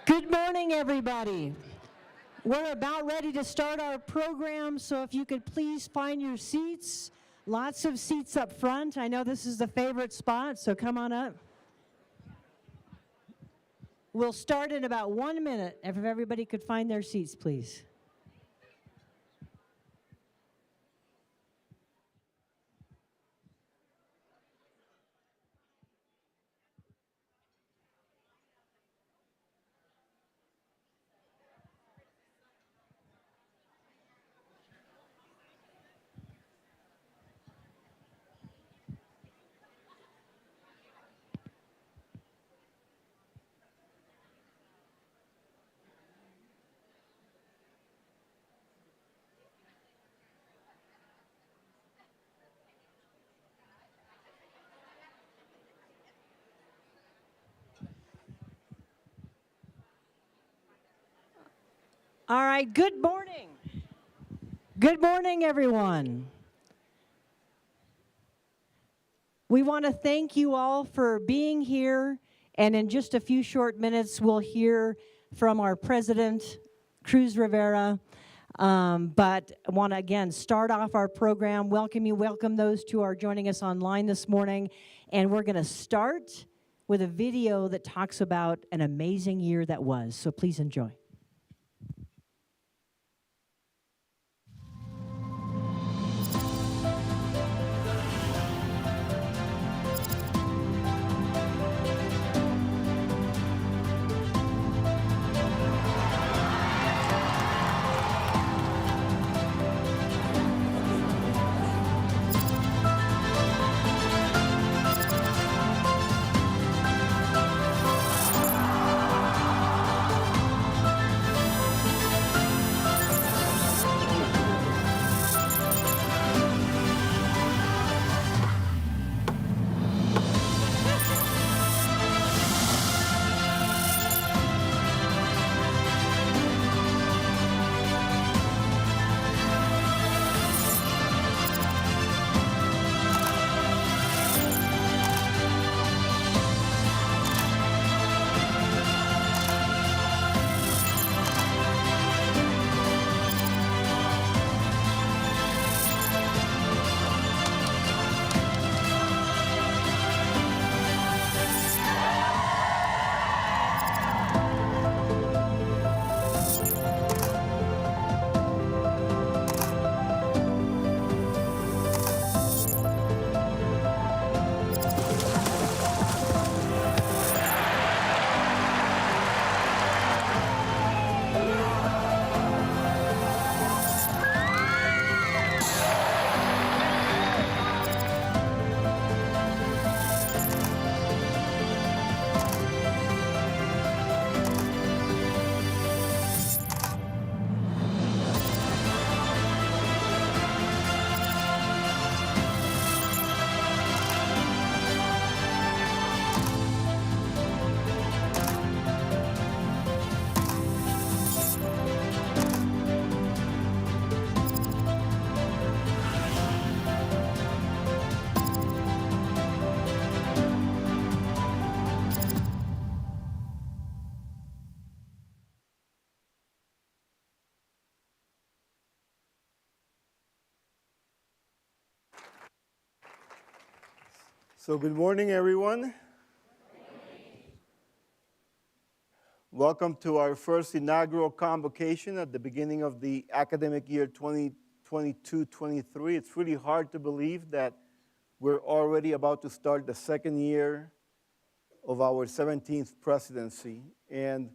Good morning, everybody. We're about ready to start our program, so if you could please find your seats. Lots of seats up front. I know this is the favorite spot, so come on up. We'll start in about 1 minute. If everybody could find their seats, please. All right, good morning. Good morning, everyone. We want to thank you all for being here, and in just a few short minutes, we'll hear from our president, Cruz Rivera. But I want to, again, start off our program, welcome those who are joining us online this morning, and we're going to start with a video that talks about an amazing year that was, so please enjoy. So good morning, everyone. Welcome to our first inaugural convocation at the beginning of the academic year 2022-23. It's really hard to believe that we're already about to start the second year of our 17th presidency. And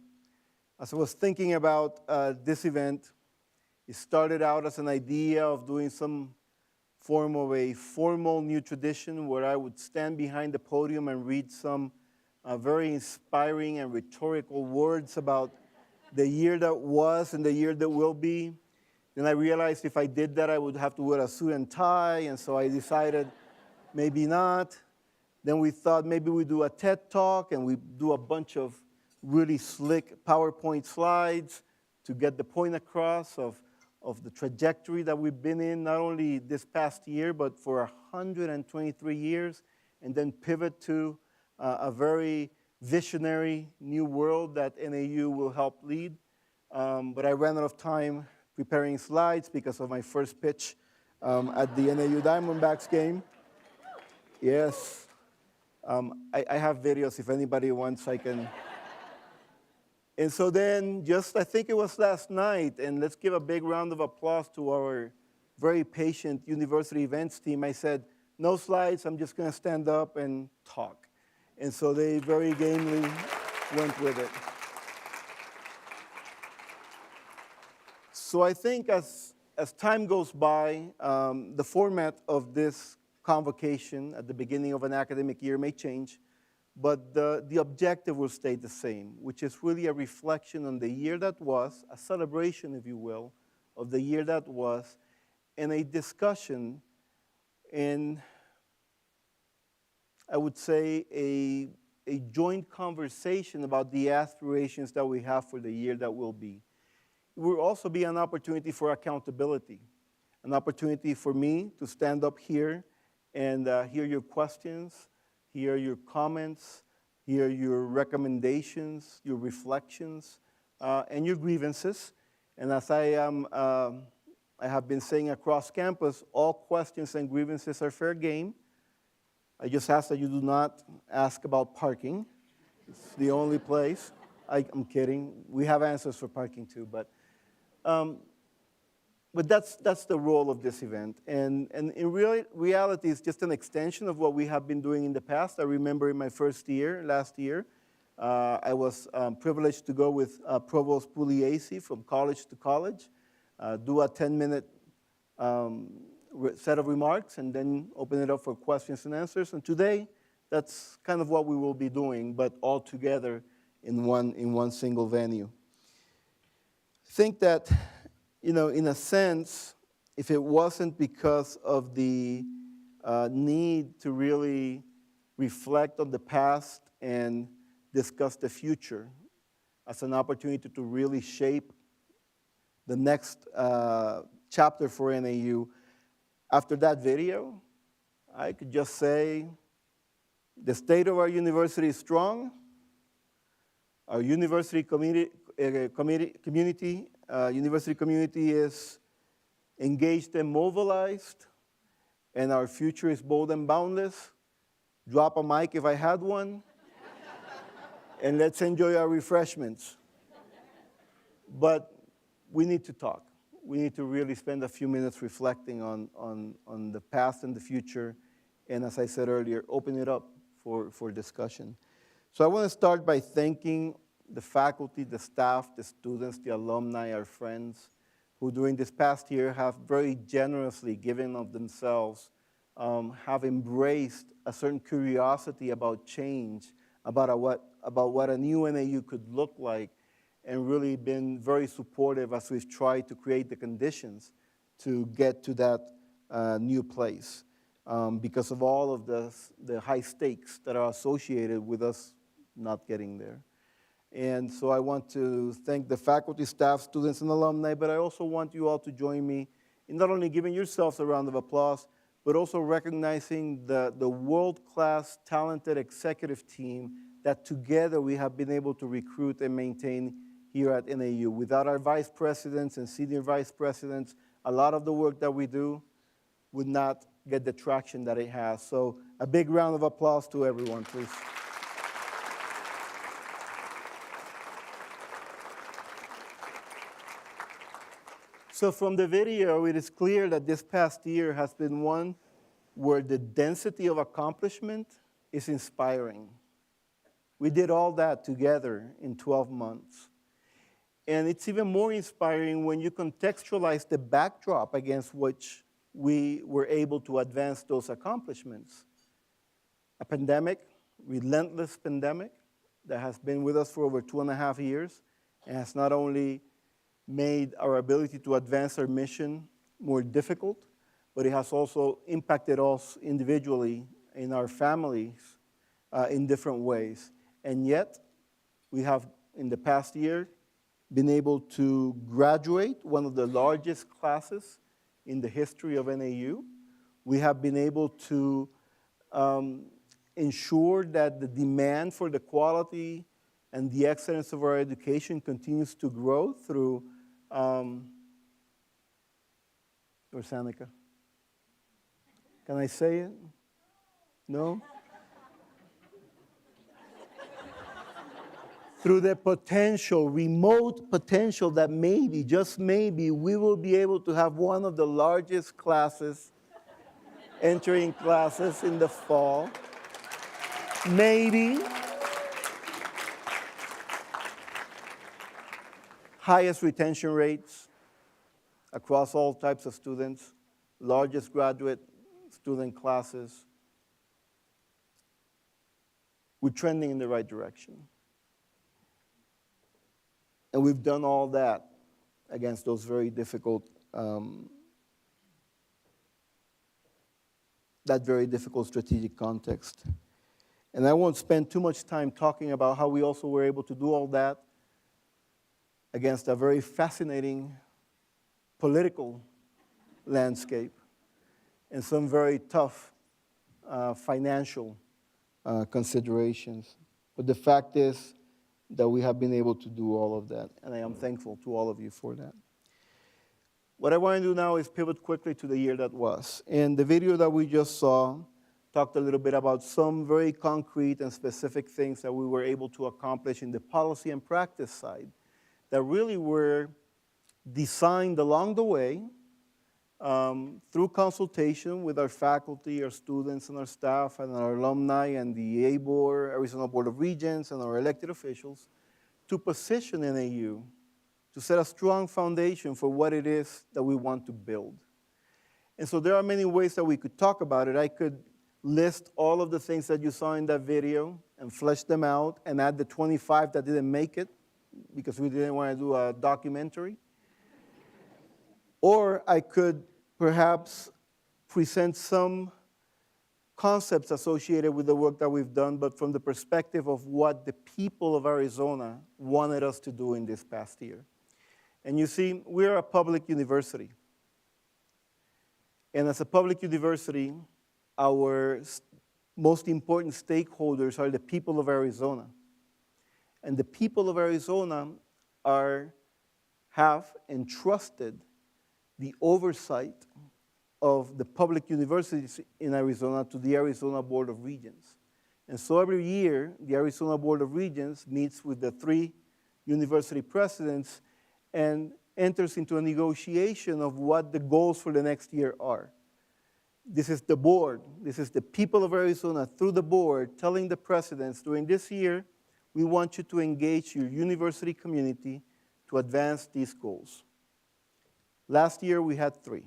as I was thinking about this event, it started out as an idea of doing some form of a formal new tradition where I would stand behind the podium and read some very inspiring and rhetorical words about the year that was and the year that will be. Then I realized if I did that, I would have to wear a suit and tie, and so I decided maybe not. Then we thought maybe we do a TED Talk, and we do a bunch of really slick PowerPoint slides to get the point across of the trajectory that we've been in, not only this past year, but for 123 years, and then pivot to a very visionary new world that NAU will help lead. But I ran out of time preparing slides because of my first pitch at the NAU Diamondbacks game. Yes. I have videos. If anybody wants, I can. And so then, I think it was last night, and let's give a big round of applause to our very patient university events team. I said, no slides, I'm just going to stand up and talk. And so they very gamely went with it. So I think as time goes by, the format of this convocation at the beginning of an academic year may change, but the objective will stay the same, which is really a reflection on the year that was, a celebration, if you will, of the year that was, and a discussion and I would say a joint conversation about the aspirations that we have for the year that will be. It will also be an opportunity for accountability, an opportunity for me to stand up here and hear your questions, hear your comments, hear your recommendations, your reflections, and your grievances. And as I have been saying across campus, all questions and grievances are fair game. I just ask that you do not ask about parking. It's the only place. I'm kidding. We have answers for parking too, but that's the role of this event. And in reality, it's just an extension of what we have been doing in the past. I remember in my first year, last year, I was privileged to go with Provost Pugliese from college to college, do a 10-minute set of remarks, and then open it up for questions and answers. And today, that's kind of what we will be doing, but all together in one single venue. I think that, in a sense, if it wasn't because of the need to really reflect on the past and discuss the future as an opportunity to really shape the next chapter for NAU, after that video, I could just say the state of our university is strong. Our university community is engaged and mobilized, and our future is bold and boundless. Drop a mic if I had one, and let's enjoy our refreshments. But we need to talk. We need to really spend a few minutes reflecting on the past and the future, and as I said earlier, open it up for discussion. So I want to start by thanking the faculty, the staff, the students, the alumni, our friends, who during this past year have very generously given of themselves, have embraced a certain curiosity about change, about what a new NAU could look like, and really been very supportive as we've tried to create the conditions to get to that new place because of all of the high stakes that are associated with us not getting there. And so I want to thank the faculty, staff, students, and alumni, but I also want you all to join me in not only giving yourselves a round of applause, but also recognizing the world-class, talented executive team that together we have been able to recruit and maintain here at NAU. Without our vice presidents and senior vice presidents, a lot of the work that we do would not get the traction that it has. So a big round of applause to everyone, please. So from the video, it is clear that this past year has been one where the density of accomplishment is inspiring. We did all that together in 12 months. And it's even more inspiring when you contextualize the backdrop against which we were able to advance those accomplishments. A pandemic, relentless pandemic, that has been with us for over 2.5 years and has not only made our ability to advance our mission more difficult, but it has also impacted us individually in our families in different ways. And yet, we have, in the past year, been able to graduate one of the largest classes in the history of NAU. We have been able to ensure that the demand for the quality and the excellence of our education continues to grow through, or Sanica? Can I say it? No? Through the potential, remote potential that maybe, just maybe, we will be able to have one of the largest classes, entering classes in the fall. Maybe. Highest retention rates across all types of students, largest graduate student classes. We're trending in the right direction. And we've done all that against those very difficult, that very difficult strategic context. And I won't spend too much time talking about how we also were able to do all that against a very fascinating political landscape and some very tough financial considerations. But the fact is that we have been able to do all of that, and I am thankful to all of you for that. What I want to do now is pivot quickly to the year that was. And the video that we just saw talked a little bit about some very concrete and specific things that we were able to accomplish in the policy and practice side that really were designed along the way through consultation with our faculty, our students, and our staff, and our alumni, and the ABOR, Arizona Board of Regents, and our elected officials to position NAU, to set a strong foundation for what it is that we want to build. And so there are many ways that we could talk about it. I could list all of the things that you saw in that video and flesh them out and add the 25 that didn't make it because we didn't want to do a documentary. Or I could perhaps present some concepts associated with the work that we've done, but from the perspective of what the people of Arizona wanted us to do in this past year. And you see, we're a public university. And as a public university, our most important stakeholders are the people of Arizona. And the people of Arizona have entrusted the oversight of the public universities in Arizona to the Arizona Board of Regents. And so every year, the Arizona Board of Regents meets with the 3 university presidents and enters into a negotiation of what the goals for the next year are. This is the board, this is the people of Arizona through the board telling the presidents, during this year, we want you to engage your university community to advance these goals. Last year, we had 3.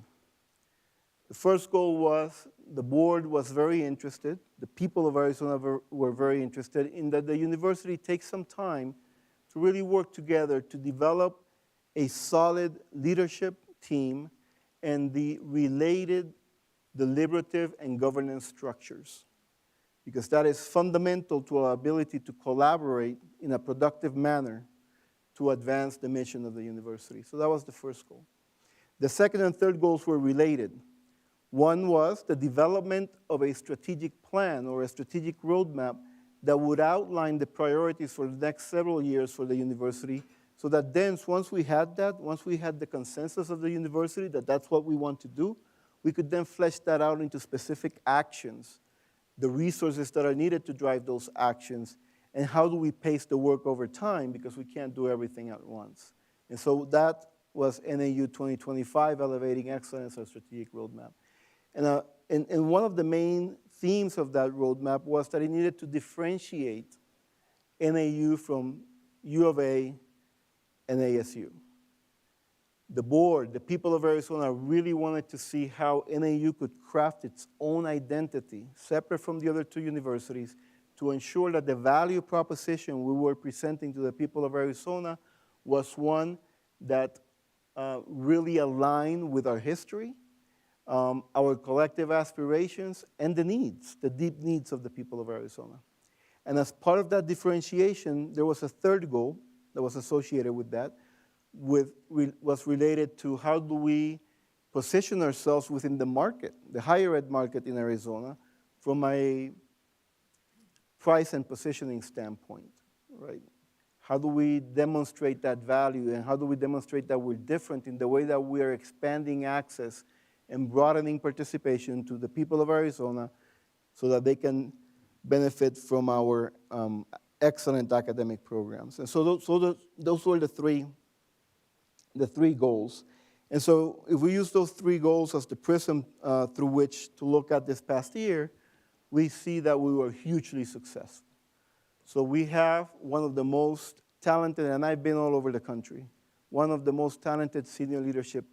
The first goal was the board was very interested, the people of Arizona were very interested in that the university takes some time to really work together to develop a solid leadership team and the related deliberative and governance structures, because that is fundamental to our ability to collaborate in a productive manner to advance the mission of the university. So that was the first goal. The second and third goals were related. One was the development of a strategic plan or a strategic roadmap that would outline the priorities for the next several years for the university, so that then once we had that, once we had the consensus of the university that that's what we want to do, we could then flesh that out into specific actions, the resources that are needed to drive those actions, and how do we pace the work over time, because we can't do everything at once. And so that was NAU 2025, Elevating Excellence, our strategic roadmap. And one of the main themes of that roadmap was that it needed to differentiate NAU from U of A and ASU. The board, the people of Arizona really wanted to see how NAU could craft its own identity, separate from the other 2 universities, to ensure that the value proposition we were presenting to the people of Arizona was one that really aligned with our history, our collective aspirations, and the needs, the deep needs of the people of Arizona. And as part of that differentiation, there was a third goal that was associated with that, was related to how do we position ourselves within the market, the higher ed market in Arizona, from a price and positioning standpoint, right? How do we demonstrate that value, and how do we demonstrate that we're different in the way that we are expanding access and broadening participation to the people of Arizona so that they can benefit from our excellent academic programs? And so those were the three goals. And so if we use those three goals as the prism through which to look at this past year, we see that we were hugely successful. So we have one of the most talented, and I've been all over the country, one of the most talented senior leadership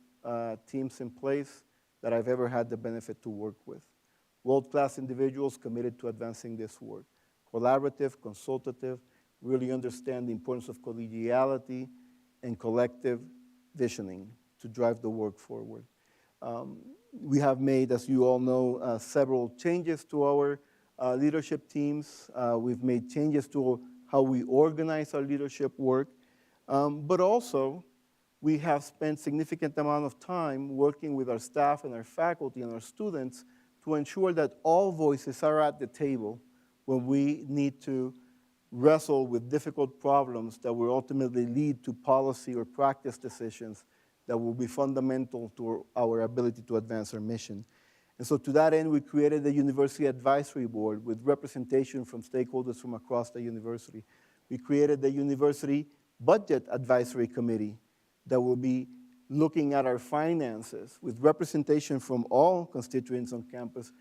teams in place that I've ever had the benefit to work with. World-class individuals committed to advancing this work. Collaborative, consultative, really understand the importance of collegiality and collective visioning to drive the work forward. We have made, as you all know, several changes to our leadership teams. We've made changes to how we organize our leadership work, but also we have spent significant amount of time working with our staff and our faculty and our students to ensure that all voices are at the table when we need to wrestle with difficult problems that will ultimately lead to policy or practice decisions that will be fundamental to our ability to advance our mission. And so to that end, we created the University Advisory Board with representation from stakeholders from across the university. We created the University Budget Advisory Committee that will be looking at our finances with representation from all constituents on campus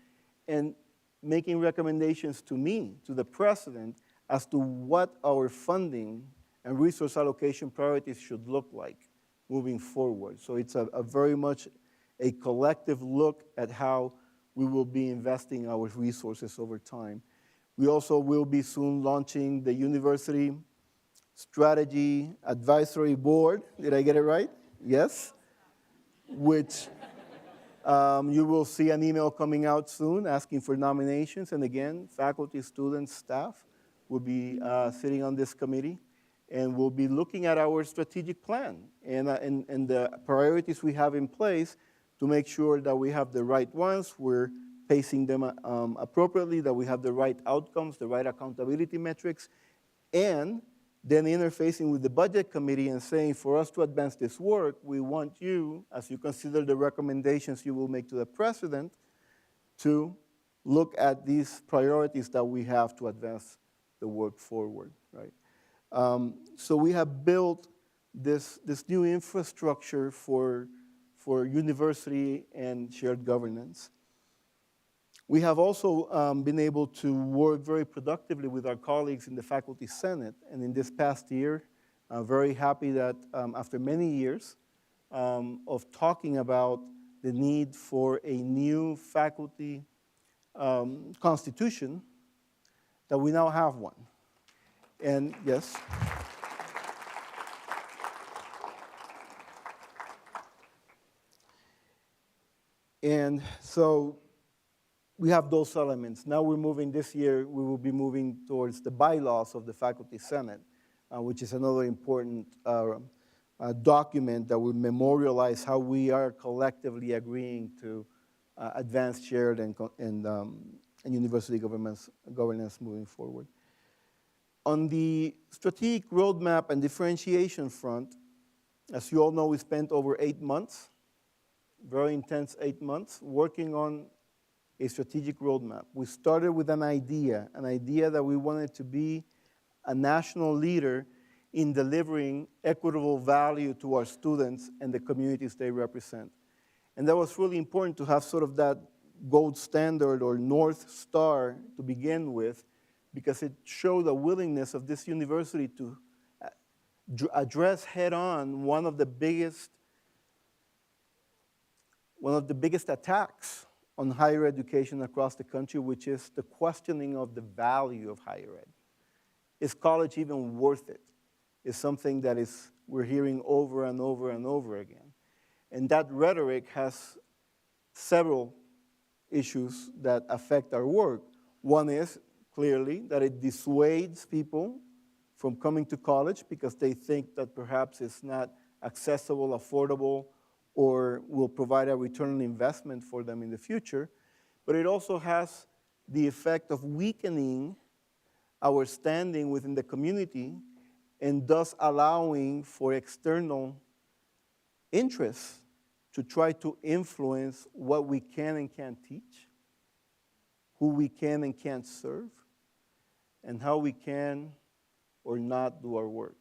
and making recommendations to me, to the president, as to what our funding and resource allocation priorities should look like moving forward. So it's a very much a collective look at how we will be investing our resources over time. We also will be soon launching the University Strategy Advisory Board. Did I get it right? Yes? Which you will see an email coming out soon asking for nominations. And again, faculty, students, staff will be sitting on this committee, and we'll be looking at our strategic plan and the priorities we have in place to make sure that we have the right ones, we're pacing them appropriately, that we have the right outcomes, the right accountability metrics, and then interfacing with the budget committee and saying, for us to advance this work, we want you, as you consider the recommendations you will make to the president, to look at these priorities that we have to advance the work forward, right? So we have built this new infrastructure for university and shared governance. We have also been able to work very productively with our colleagues in the Faculty Senate, and in this past year, I'm very happy that after many years of talking about the need for a new faculty constitution, that we now have one. And yes. And so we have those elements. Now we're moving, this year, we will be moving towards the bylaws of the Faculty Senate, which is another important document that will memorialize how we are collectively agreeing to advance shared and university governance moving forward. On the strategic roadmap and differentiation front, as you all know, we spent over 8 months, very intense 8 months, working on a strategic roadmap. We started with an idea that we wanted to be a national leader in delivering equitable value to our students and the communities they represent. And that was really important to have sort of that gold standard or North Star to begin with, because it showed a willingness of this university to address head-on one of the biggest attacks on higher education across the country, which is the questioning of the value of higher ed. Is college even worth it? Is something that we're hearing over and over and over again. And that rhetoric has several issues that affect our work. One is, clearly, that it dissuades people from coming to college because they think that perhaps it's not accessible, affordable, or will provide a return on investment for them in the future. But it also has the effect of weakening our standing within the community, and thus allowing for external interests to try to influence what we can and can't teach, who we can and can't serve, and how we can or not do our work.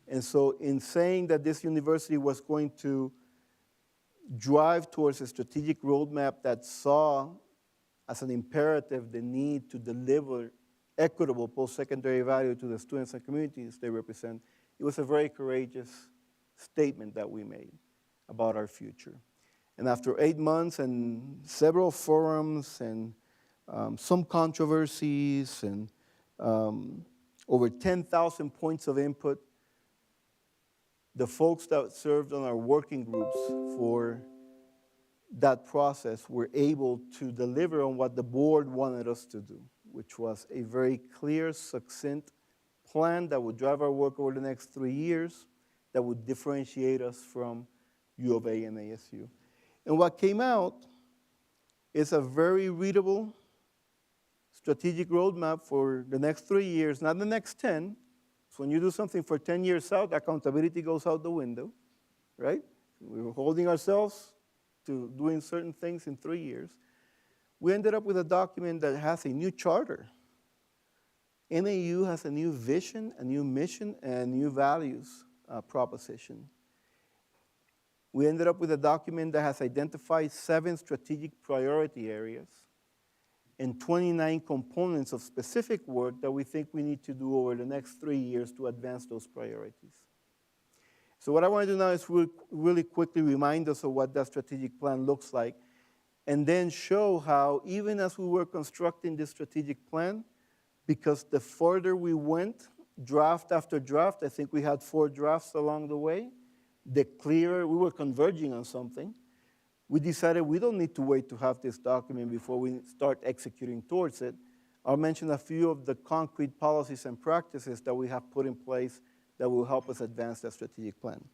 And so in saying that this university was going to drive towards a strategic roadmap that saw as an imperative the need to deliver equitable post-secondary value to the students and communities they represent, it was a very courageous statement that we made about our future. And after 8 months and several forums and some controversies and over 10,000 points of input, the folks that served on our working groups for that process were able to deliver on what the board wanted us to do, which was a very clear, succinct plan that would drive our work over the next 3 years, that would differentiate us from U of A and ASU. And what came out is a very readable strategic roadmap for the next 3 years, not the next 10. So when you do something for 10 years out, accountability goes out the window, right? We were holding ourselves to doing certain things in 3 years. We ended up with a document that has a new charter. NAU has a new vision, a new mission, and a new values proposition. We ended up with a document that has identified 7 strategic priority areas and 29 components of specific work that we think we need to do over the next 3 years to advance those priorities. So what I want to do now is really quickly remind us of what that strategic plan looks like, and then show how, even as we were constructing this strategic plan, because the further we went, draft after draft, I think we had 4 drafts along the way, the clearer we were converging on something, we decided we don't need to wait to have this document before we start executing towards it. I'll mention a few of the concrete policies and practices that we have put in place that will help us advance that strategic plan.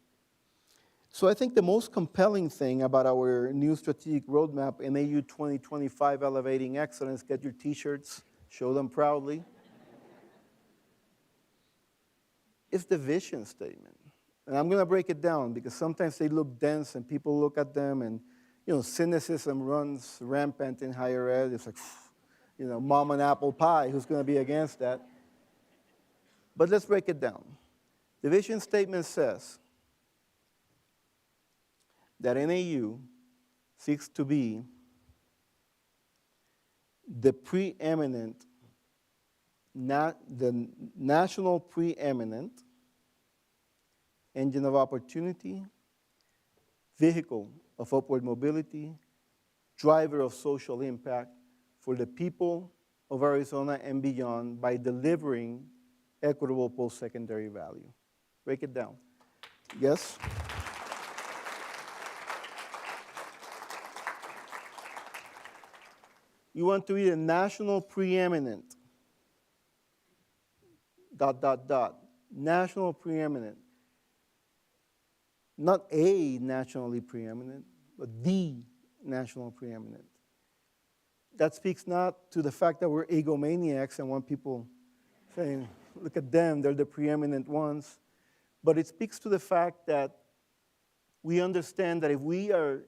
So I think the most compelling thing about our new strategic roadmap, NAU 2025 Elevating Excellence, get your t-shirts, show them proudly, is the vision statement. And I'm going to break it down because sometimes they look dense and people look at them and, cynicism runs rampant in higher ed. It's like, mom and apple pie, who's going to be against that? But let's break it down. The vision statement says that NAU seeks to be the national preeminent engine of opportunity, vehicle of upward mobility, driver of social impact for the people of Arizona and beyond by delivering equitable post-secondary value. Break it down. Yes? You want to be the national preeminent, ... national preeminent. Not a nationally preeminent, but the national preeminent. That speaks not to the fact that we're egomaniacs and want people saying, look at them, they're the preeminent ones. But it speaks to the fact that we understand that if we are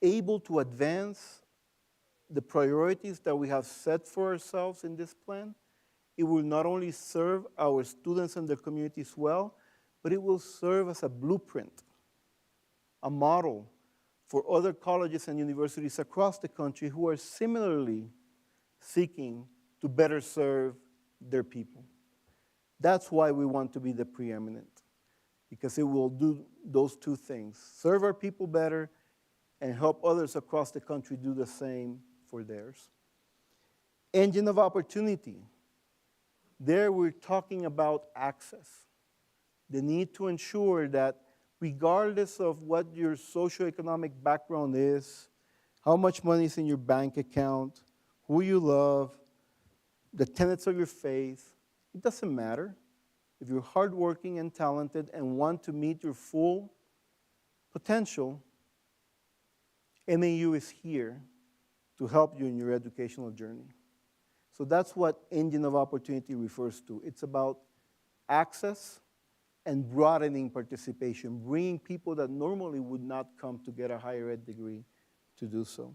able to advance the priorities that we have set for ourselves in this plan, it will not only serve our students and their communities well, but it will serve as a blueprint, a model for other colleges and universities across the country who are similarly seeking to better serve their people. That's why we want to be the preeminent, because it will do those two things: serve our people better and help others across the country do the same for theirs. Engine of opportunity. There we're talking about access. The need to ensure that regardless of what your socioeconomic background is, how much money is in your bank account, who you love, the tenets of your faith, it doesn't matter. If you're hardworking and talented and want to meet your full potential, NAU is here to help you in your educational journey. So that's what Engine of Opportunity refers to. It's about access and broadening participation, bringing people that normally would not come to get a higher ed degree to do so.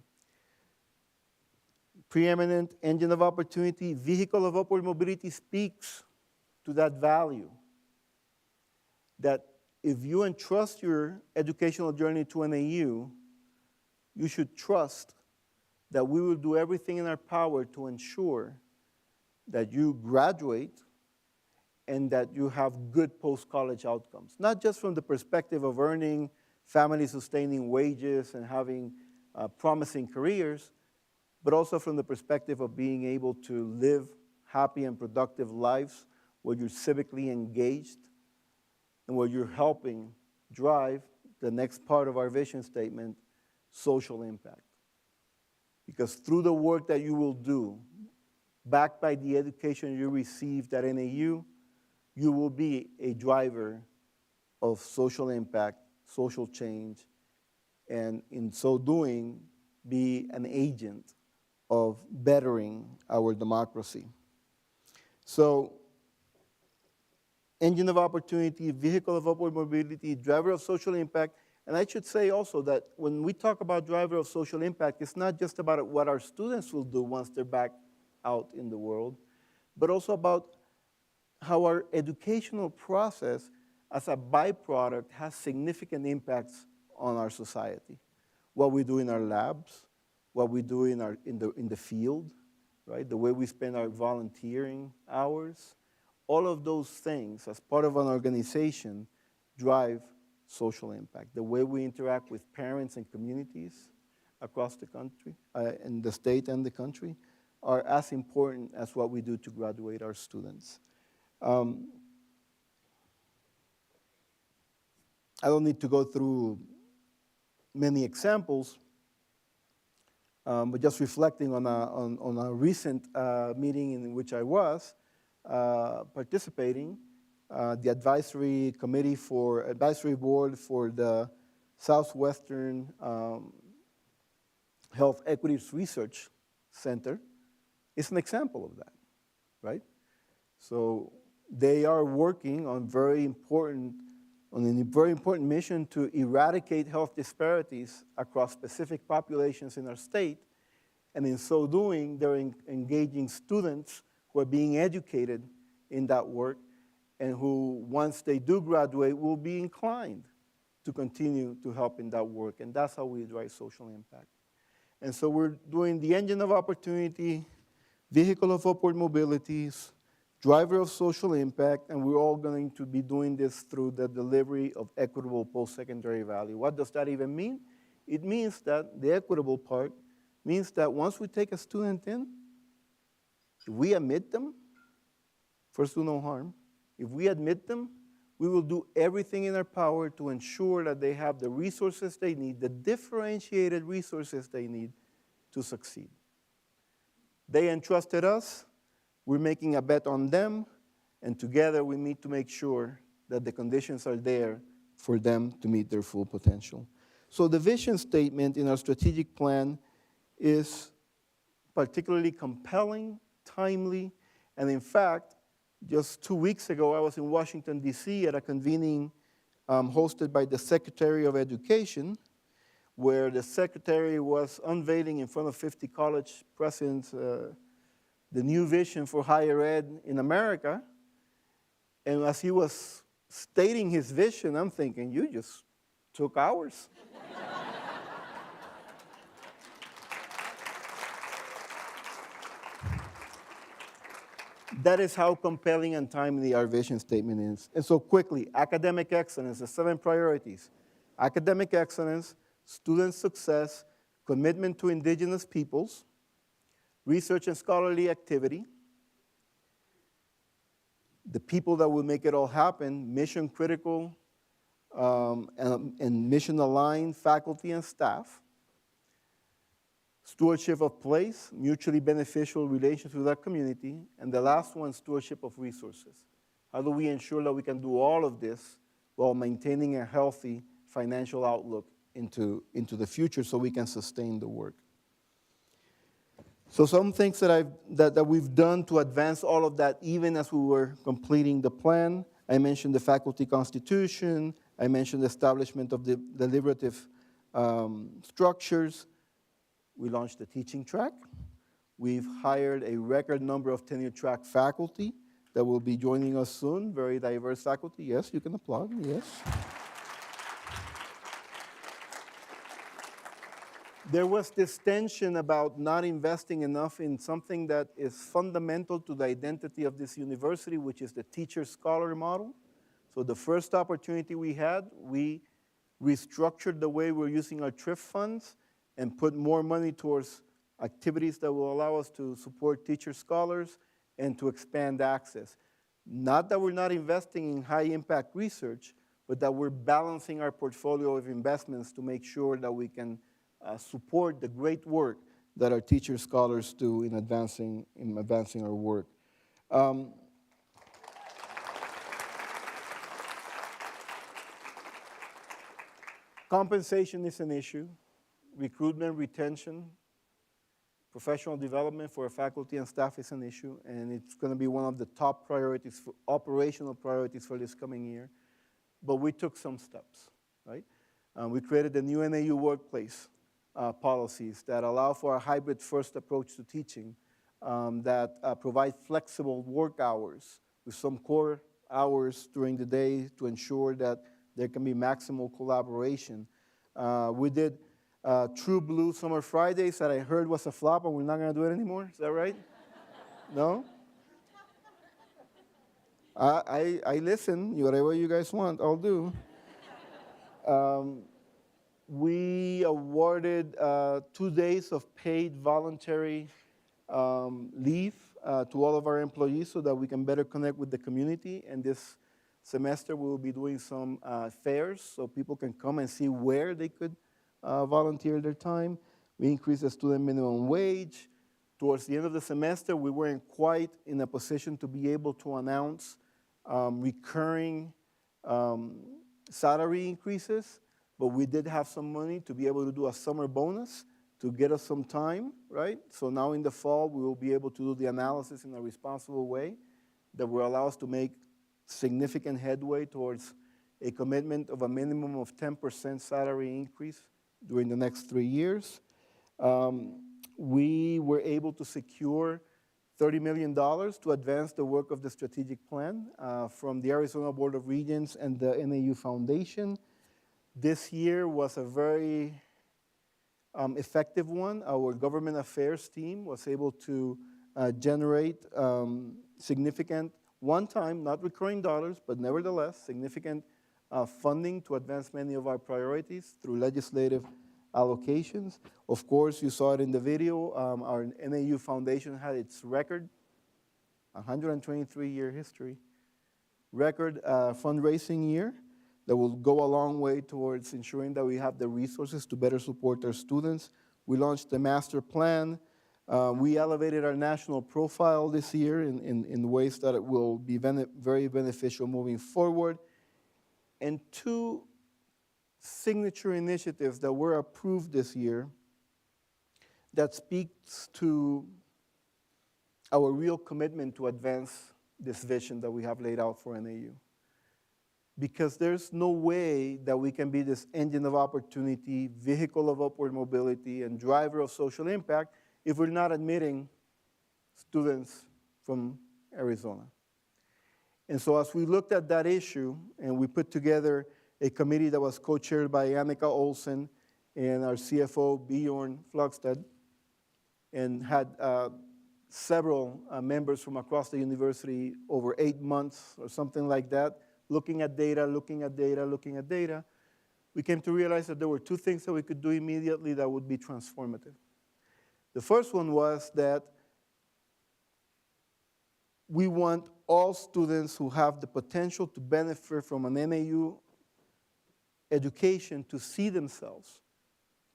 Preeminent Engine of Opportunity, Vehicle of Upward Mobility speaks to that value, that if you entrust your educational journey to NAU, you should trust that we will do everything in our power to ensure that you graduate and that you have good post-college outcomes. Not just from the perspective of earning family-sustaining wages and having promising careers, but also from the perspective of being able to live happy and productive lives where you're civically engaged and where you're helping drive the next part of our vision statement, social impact. Because through the work that you will do, backed by the education you received at NAU, you will be a driver of social impact, social change, and in so doing, be an agent of bettering our democracy. So, Engine of Opportunity, Vehicle of Upward Mobility, Driver of Social Impact, and I should say also that when we talk about Driver of Social Impact, it's not just about what our students will do once they're back out in the world, but also about how our educational process as a byproduct has significant impacts on our society. What we do in our labs, what we do in the field, right? The way we spend our volunteering hours, all of those things as part of an organization drive social impact. The way we interact with parents and communities across the country, in the state and the country, are as important as what we do to graduate our students. I don't need to go through many examples, but just reflecting on a recent meeting in which I was participating, the advisory board for the Southwestern Health Equities Research Center is an example of that, right? So they are working on a very important mission to eradicate health disparities across specific populations in our state, and in so doing, they're engaging students who are being educated in that work and who, once they do graduate, will be inclined to continue to help in that work, and that's how we drive social impact. And so we're doing the Engine of Opportunity, Vehicle of Upward Mobilities, Driver of Social Impact, and we're all going to be doing this through the delivery of equitable post-secondary value. What does that even mean? It means that the equitable part means that once we take a student in, if we admit them, first do no harm. If we admit them, we will do everything in our power to ensure that they have the resources they need, the differentiated resources they need to succeed. They entrusted us, we're making a bet on them, and together we need to make sure that the conditions are there for them to meet their full potential. So the vision statement in our strategic plan is particularly compelling, timely, and in fact, just 2 weeks ago, I was in Washington, D.C. at a convening hosted by the Secretary of Education, where the Secretary was unveiling in front of 50 college presidents the new vision for higher ed in America. And as he was stating his vision, I'm thinking, you just took ours. That is how compelling and timely our vision statement is. And so quickly, academic excellence, the 7 priorities. Academic excellence, student success, commitment to indigenous peoples, research and scholarly activity, the people that will make it all happen, mission critical and mission aligned faculty and staff, stewardship of place, mutually beneficial relations with our community, and the last one, stewardship of resources. How do we ensure that we can do all of this while maintaining a healthy financial outlook into the future so we can sustain the work? So some things that we've done to advance all of that, even as we were completing the plan, I mentioned the faculty constitution, I mentioned the establishment of the deliberative structures. We launched the teaching track. We've hired a record number of tenure track faculty that will be joining us soon, very diverse faculty. Yes, you can applaud, yes. There was this tension about not investing enough in something that is fundamental to the identity of this university, which is the teacher-scholar model. So the first opportunity we had, we restructured the way we're using our TRIF funds and put more money towards activities that will allow us to support teacher-scholars and to expand access. Not that we're not investing in high-impact research, but that we're balancing our portfolio of investments to make sure that we can support the great work that our teacher scholars do in advancing our work. Compensation is an issue. Recruitment, retention, professional development for our faculty and staff is an issue, and it's going to be one of the top priorities, operational priorities for this coming year. But we took some steps, right? We created the new NAU workplace policies that allow for a hybrid-first approach to teaching, that provide flexible work hours with some core hours during the day to ensure that there can be maximal collaboration. We did True Blue Summer Fridays that I heard was a flop, and we're not going to do it anymore. Is that right? No? I listen. Whatever you guys want, I'll do. We awarded 2 days of paid voluntary leave to all of our employees so that we can better connect with the community. And this semester, we will be doing some fairs so people can come and see where they could volunteer their time. We increased the student minimum wage. Towards the end of the semester, we weren't quite in a position to be able to announce recurring salary increases, but we did have some money to be able to do a summer bonus to get us some time, right? So now in the fall, we will be able to do the analysis in a responsible way that will allow us to make significant headway towards a commitment of a minimum of 10% salary increase during the next 3 years. We were able to secure $30 million to advance the work of the strategic plan from the Arizona Board of Regents and the NAU Foundation. This year was a very effective one. Our government affairs team was able to generate significant one-time, not recurring dollars, but nevertheless, significant funding to advance many of our priorities through legislative allocations. Of course, you saw it in the video. Our NAU Foundation had its record, 123-year history, record fundraising year that will go a long way towards ensuring that we have the resources to better support our students. We launched the master plan. We elevated our national profile this year in ways that it will be very beneficial moving forward. And 2 signature initiatives that were approved this year that speaks to our real commitment to advance this vision that we have laid out for NAU. Because there's no way that we can be this engine of opportunity, vehicle of upward mobility, and driver of social impact if we're not admitting students from Arizona. And so as we looked at that issue, and we put together a committee that was co-chaired by Annika Olsen and our CFO, Bjorn Flugstad, and had several members from across the university over 8 months or something like that, looking at data, we came to realize that there were 2 things that we could do immediately that would be transformative. The first one was that we want all students who have the potential to benefit from an NAU education to see themselves,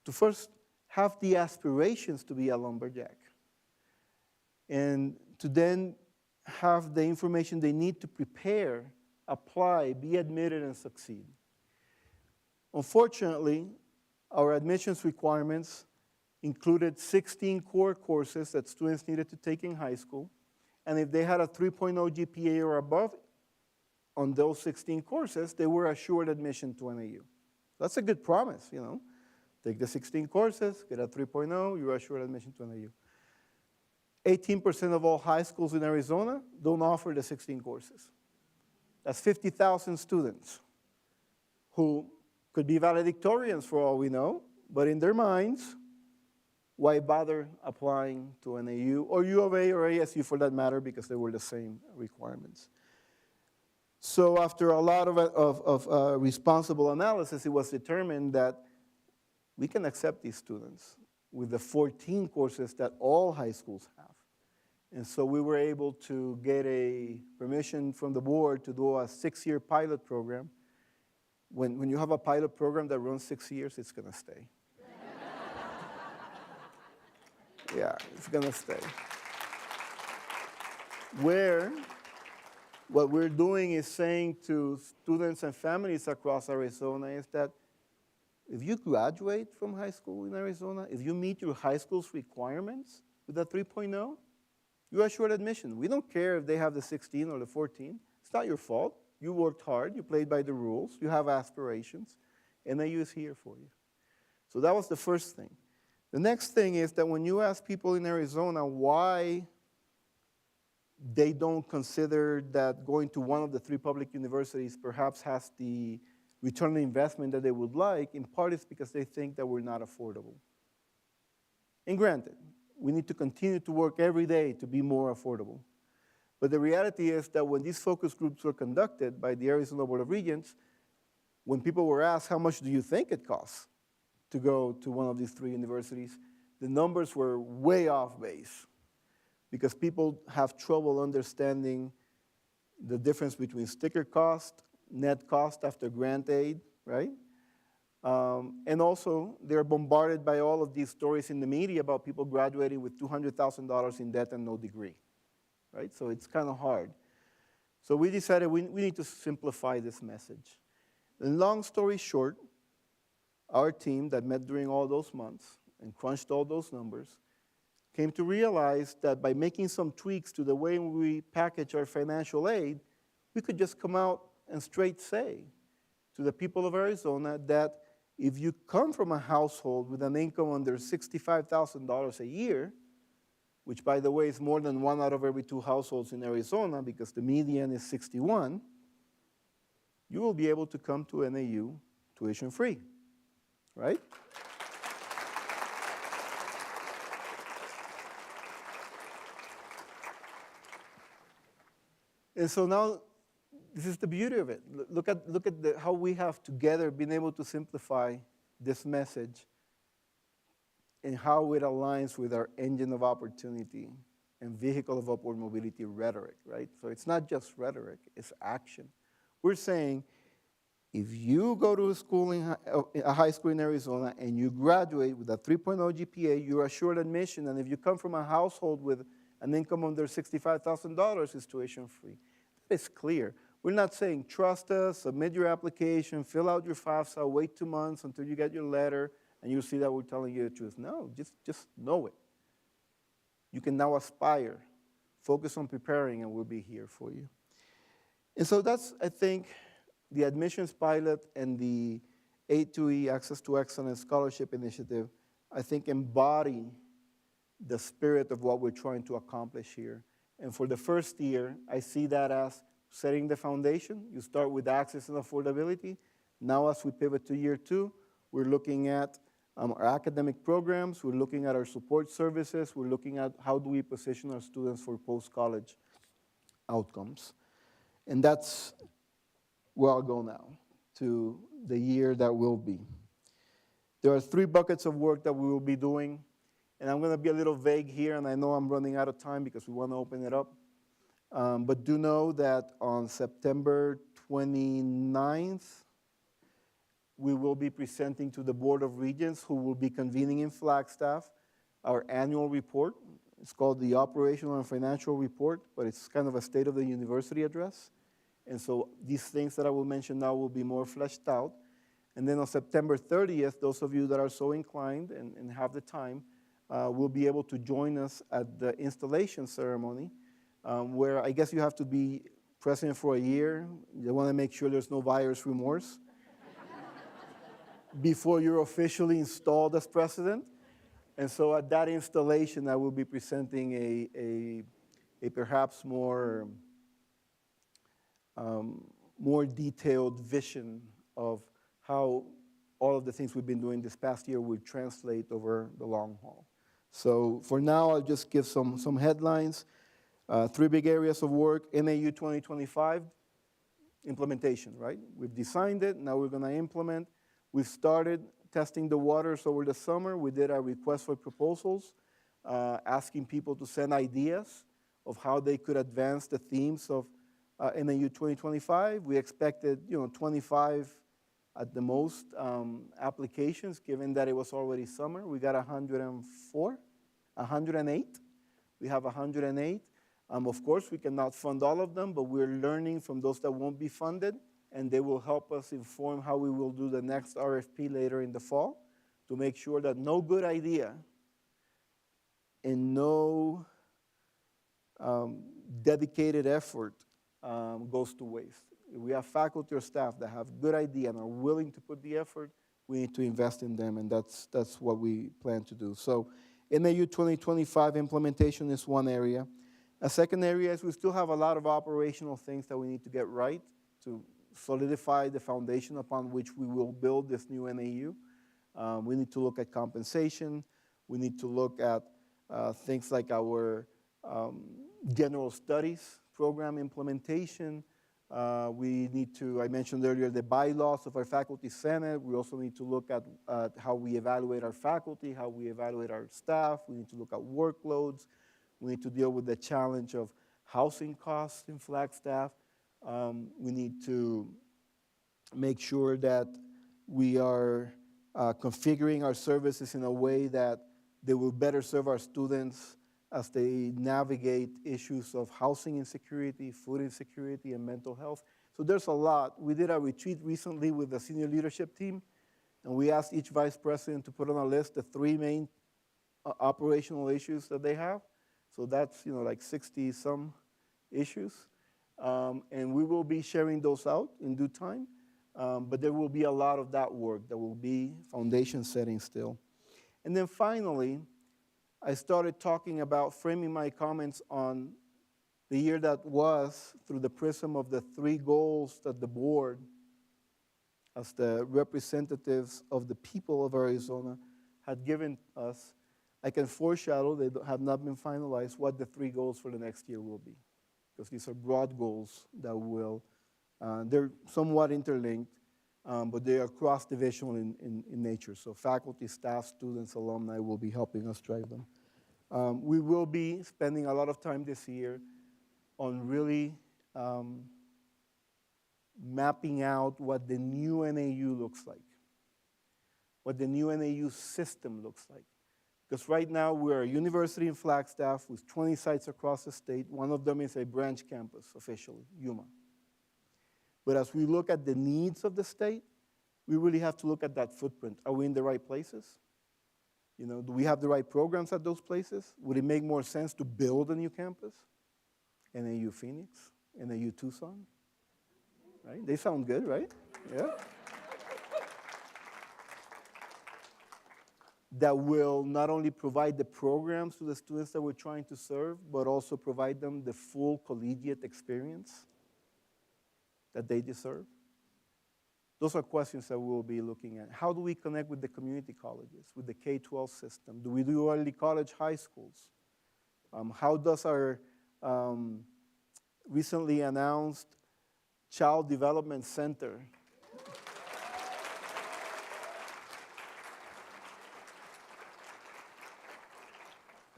to first have the aspirations to be a lumberjack, and to then have the information they need to prepare, apply, be admitted, and succeed. Unfortunately, our admissions requirements included 16 core courses that students needed to take in high school. And if they had a 3.0 GPA or above on those 16 courses, they were assured admission to NAU. That's a good promise, you know. Take the 16 courses, get a 3.0, you're assured admission to NAU. 18% of all high schools in Arizona don't offer the 16 courses. That's 50,000 students who could be valedictorians for all we know, but in their minds, why bother applying to NAU or U of A or ASU for that matter, because they were the same requirements. So after a lot of responsible analysis, it was determined that we can accept these students with the 14 courses that all high schools have. And so we were able to get a permission from the board to do a 6-year pilot program. When you have a pilot program that runs 6 years, it's going to stay. Yeah, it's going to stay. Where what we're doing is saying to students and families across Arizona is that if you graduate from high school in Arizona, if you meet your high school's requirements with a 3.0, you're assured admission. We don't care if they have the 16 or the 14. It's not your fault. You worked hard. You played by the rules. You have aspirations. NAU is here for you. So that was the first thing. The next thing is that when you ask people in Arizona why they don't consider that going to one of the 3 public universities perhaps has the return on investment that they would like, in part it's because they think that we're not affordable. And granted, we need to continue to work every day to be more affordable. But the reality is that when these focus groups were conducted by the Arizona Board of Regents, when people were asked, how much do you think it costs to go to one of these 3 universities, the numbers were way off base because people have trouble understanding the difference between sticker cost, net cost after grant aid, right? And also, they're bombarded by all of these stories in the media about people graduating with $200,000 in debt and no degree, right? So it's kind of hard. So we decided we need to simplify this message. And long story short, our team that met during all those months and crunched all those numbers came to realize that by making some tweaks to the way we package our financial aid, we could just come out and straight say to the people of Arizona that if you come from a household with an income under $65,000 a year, which by the way is more than 1 out of every 2 households in Arizona because the median is 61, you will be able to come to NAU tuition free, right? And so now, this is the beauty of it. Look at how we have together been able to simplify this message and how it aligns with our engine of opportunity and vehicle of upward mobility rhetoric, right? So it's not just rhetoric, it's action. We're saying, if you go to a school a high school in Arizona and you graduate with a 3.0 GPA, you're assured admission, and if you come from a household with an income under $65,000, it's tuition free. That is clear. We're not saying trust us, submit your application, fill out your FAFSA, wait 2 months until you get your letter, and you'll see that we're telling you the truth. No, just know it. You can now aspire, focus on preparing, and we'll be here for you. And so that's, I think, the admissions pilot and the A2E, Access to Excellence Scholarship Initiative, I think embody the spirit of what we're trying to accomplish here. And for the first year, I see that as setting the foundation. You start with access and affordability. Now as we pivot to year 2, we're looking at our academic programs, we're looking at our support services, we're looking at how do we position our students for post-college outcomes. And that's where I'll go now, to the year that will be. There are 3 buckets of work that we will be doing. And I'm going to be a little vague here, and I know I'm running out of time because we want to open it up. But do know that on September 29th, we will be presenting to the Board of Regents, who will be convening in Flagstaff, our annual report. It's called the Operational and Financial Report, but it's kind of a State of the University address. And so these things that I will mention now will be more fleshed out. And then on September 30th, those of you that are so inclined and have the time, will be able to join us at the installation ceremony, where I guess you have to be president for a year. You want to make sure there's no virus remorse before you're officially installed as president. And so at that installation, I will be presenting a perhaps more detailed vision of how all of the things we've been doing this past year will translate over the long haul. So for now, I'll just give some headlines. 3 big areas of work: NAU 2025, implementation, right? We've designed it, now we're going to implement. We've started testing the waters over the summer. We did a request for proposals, asking people to send ideas of how they could advance the themes of NAU 2025. We expected, 25 at the most applications, given that it was already summer. We got 108. We have 108. Of course, we cannot fund all of them, but we're learning from those that won't be funded, and they will help us inform how we will do the next RFP later in the fall to make sure that no good idea and no dedicated effort goes to waste. If we have faculty or staff that have good idea and are willing to put the effort, we need to invest in them, and that's what we plan to do. So NAU 2025 implementation is one area. A second area is we still have a lot of operational things that we need to get right to solidify the foundation upon which we will build this new NAU. We need to look at compensation. We need to look at things like our general studies program implementation. We need to, I mentioned earlier, the bylaws of our faculty senate. We also need to look at how we evaluate our faculty, how we evaluate our staff. We need to look at workloads. We need to deal with the challenge of housing costs in Flagstaff. We need to make sure that we are configuring our services in a way that they will better serve our students as they navigate issues of housing insecurity, food insecurity, and mental health. So there's a lot. We did a retreat recently with the senior leadership team, and we asked each vice president to put on a list the 3 main operational issues that they have. So that's, like 60-some issues. And we will be sharing those out in due time. But there will be a lot of that work. There will be foundation setting still. And then finally, I started talking about framing my comments on the year that was through the prism of the 3 goals that the board, as the representatives of the people of Arizona, had given us. I can foreshadow, they have not been finalized, what the 3 goals for the next year will be. Because these are broad goals that will, they're somewhat interlinked, but they are cross-divisional in nature. So faculty, staff, students, alumni will be helping us drive them. We will be spending a lot of time this year on really mapping out what the new NAU looks like, what the new NAU system looks like. Because right now we're a university in Flagstaff with 20 sites across the state. One of them is a branch campus officially, Yuma. But as we look at the needs of the state, we really have to look at that footprint. Are we in the right places? Do we have the right programs at those places? Would it make more sense to build a new campus? NAU Phoenix, NAU Tucson, right? They sound good, right? Yeah. That will not only provide the programs to the students that we're trying to serve, but also provide them the full collegiate experience that they deserve. Those are questions that we'll be looking at. How do we connect with the community colleges, with the K-12 system? Do we do early college high schools? How does our recently announced Child Development Center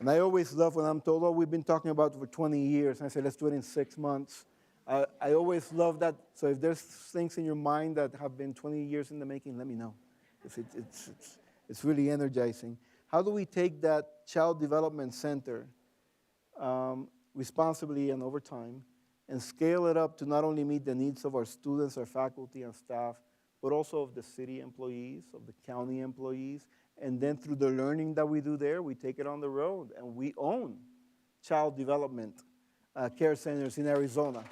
And I always love when I'm told, oh, we've been talking about it for 20 years. And I say, let's do it in 6 months. I always love that. So if there's things in your mind that have been 20 years in the making, let me know. It's really energizing. How do we take that Child Development Center responsibly and over time and scale it up to not only meet the needs of our students, our faculty and staff, but also of the city employees, of the county employees, And then through the learning that we do there, we take it on the road, and we own child development care centers in Arizona,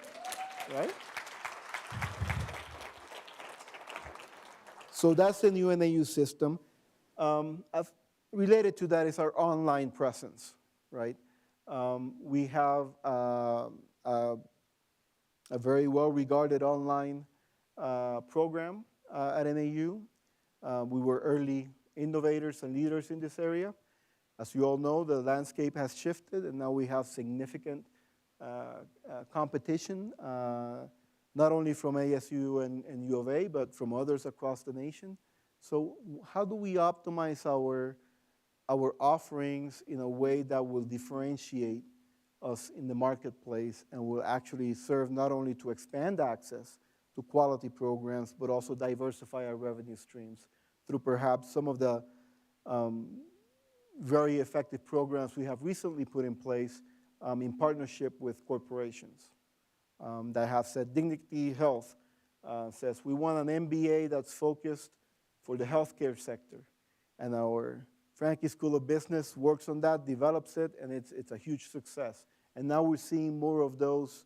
right? So that's the new NAU system. Related to that is our online presence, right? We have a very well-regarded online program at NAU. We were early innovators and leaders in this area. As you all know, the landscape has shifted, and now we have significant competition, not only from ASU and U of A, but from others across the nation. So how do we optimize our offerings in a way that will differentiate us in the marketplace and will actually serve not only to expand access to quality programs, but also diversify our revenue streams through perhaps some of the very effective programs we have recently put in place in partnership with corporations that have said Dignity Health says we want an MBA that's focused for the healthcare sector. And our Frankie School of Business works on that, develops it, and it's a huge success. And now we're seeing more of those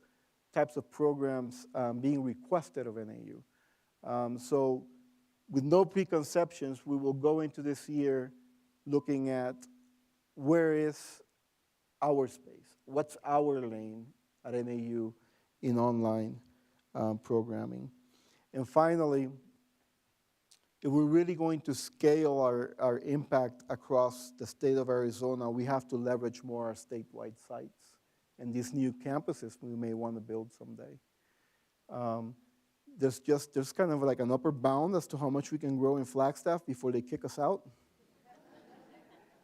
types of programs being requested of NAU. So with no preconceptions, we will go into this year looking at where is our space, what's our lane at NAU in online programming. And finally, if we're really going to scale our impact across the state of Arizona, we have to leverage more our statewide sites and these new campuses we may want to build someday. There's kind of like an upper bound as to how much we can grow in Flagstaff before they kick us out.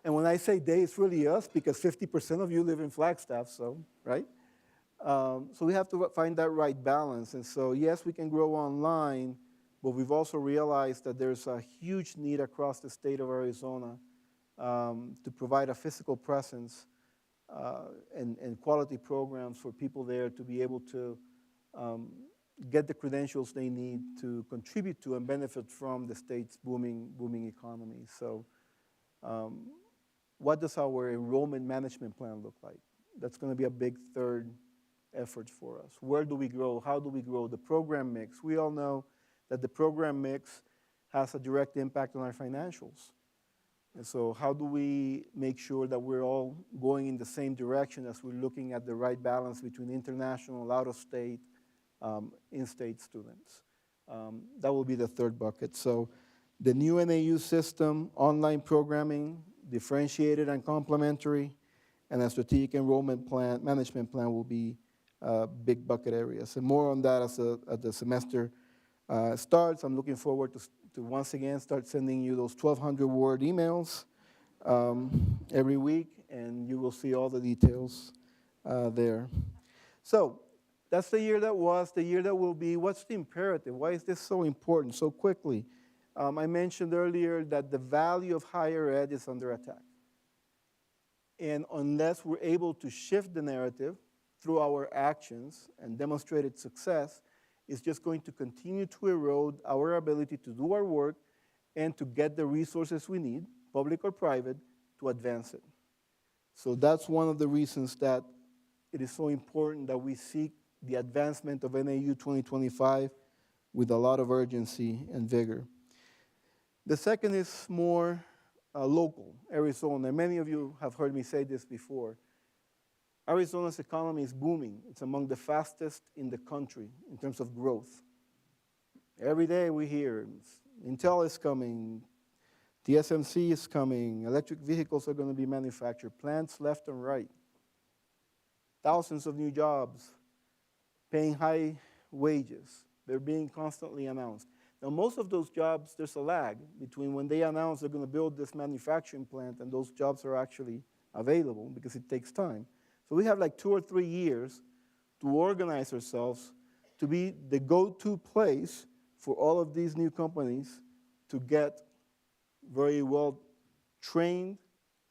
And when I say they, it's really us, because 50% of you live in Flagstaff, so, right? So we have to find that right balance. And so, yes, we can grow online, but we've also realized that there's a huge need across the state of Arizona to provide a physical presence and quality programs for people there to be able to get the credentials they need to contribute to and benefit from the state's booming economy. So what does our enrollment management plan look like? That's going to be a big third effort for us. Where do we grow? How do we grow? The program mix. We all know that the program mix has a direct impact on our financials. And so how do we make sure that we're all going in the same direction as we're looking at the right balance between international, out-of-state, in-state students? That will be the third bucket. So the new NAU system, online programming, differentiated and complementary, and a strategic enrollment plan, management plan will be big bucket areas. And more on that as the semester starts. I'm looking forward to once again start sending you those 1,200-word emails every week, and you will see all the details there. So that's the year that was, the year that will be. What's the imperative? Why is this so important so quickly? I mentioned earlier that the value of higher ed is under attack. And unless we're able to shift the narrative through our actions and demonstrated success, it's just going to continue to erode our ability to do our work and to get the resources we need, public or private, to advance it. So that's one of the reasons that it is so important that we seek the advancement of NAU 2025 with a lot of urgency and vigor. The second is more local, Arizona. Many of you have heard me say this before. Arizona's economy is booming. It's among the fastest in the country in terms of growth. Every day we hear Intel is coming, TSMC is coming, electric vehicles are going to be manufactured, plants left and right, thousands of new jobs, paying high wages. They're being constantly announced. Now, most of those jobs, there's a lag between when they announce they're going to build this manufacturing plant and those jobs are actually available because it takes time. So we have like 2 or 3 years to organize ourselves to be the go-to place for all of these new companies to get very well-trained,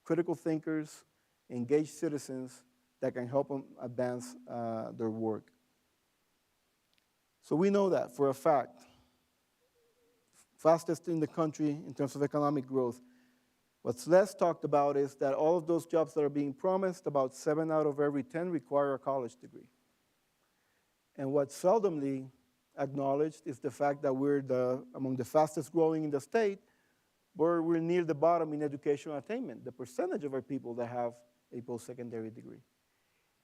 critical thinkers, engaged citizens that can help them advance their work. So we know that for a fact. Fastest in the country in terms of economic growth. What's less talked about is that all of those jobs that are being promised, about 7 out of every 10 require a college degree. And what's seldomly acknowledged is the fact that we're among the fastest growing in the state, but we're near the bottom in educational attainment, the percentage of our people that have a post-secondary degree.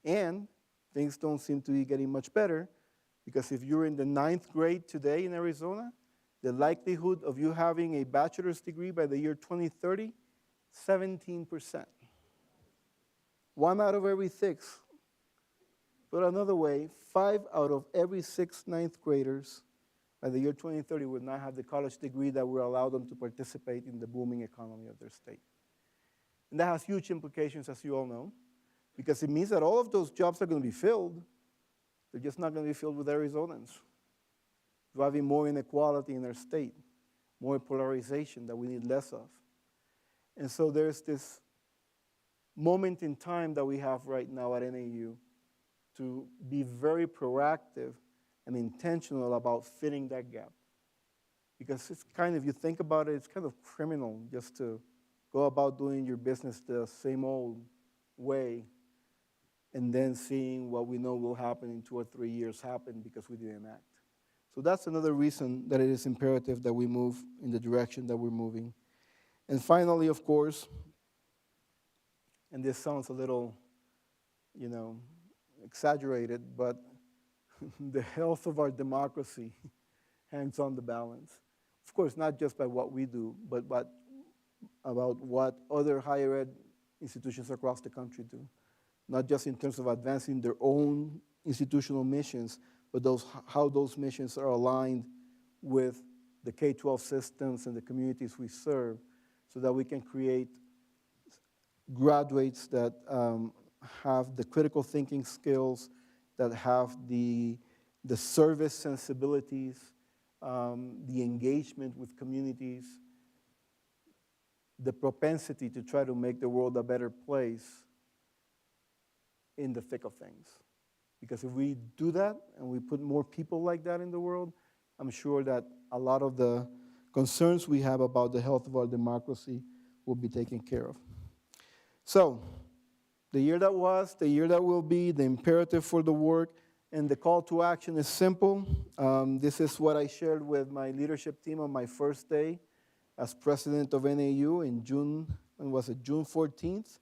And things don't seem to be getting much better, because if you're in the 9th grade today in Arizona, the likelihood of you having a bachelor's degree by the year 2030, 17%. 1 out of every 6. Put another way, 5 out of every 6 9th graders by the year 2030 will not have the college degree that will allow them to participate in the booming economy of their state. And that has huge implications, as you all know, because it means that all of those jobs are going to be filled. They're just not going to be filled with Arizonans, driving more inequality in our state, more polarization that we need less of. And so there's this moment in time that we have right now at NAU to be very proactive and intentional about filling that gap. Because it's kind of, if you think about it, it's kind of criminal just to go about doing your business the same old way and then seeing what we know will happen in 2 or 3 years happen because we didn't act. So that's another reason that it is imperative that we move in the direction that we're moving. And finally, of course, and this sounds a little, exaggerated, but the health of our democracy hangs on the balance. Of course, not just by what we do, but about what other higher ed institutions across the country do. Not just in terms of advancing their own institutional missions, but how those missions are aligned with the K-12 systems and the communities we serve, so that we can create graduates that have the critical thinking skills, that have the service sensibilities, the engagement with communities, the propensity to try to make the world a better place in the thick of things. Because if we do that and we put more people like that in the world, I'm sure that a lot of the concerns we have about the health of our democracy will be taken care of. So, the year that was, the year that will be, the imperative for the work, and the call to action is simple. This is what I shared with my leadership team on my first day as president of NAU in June 14th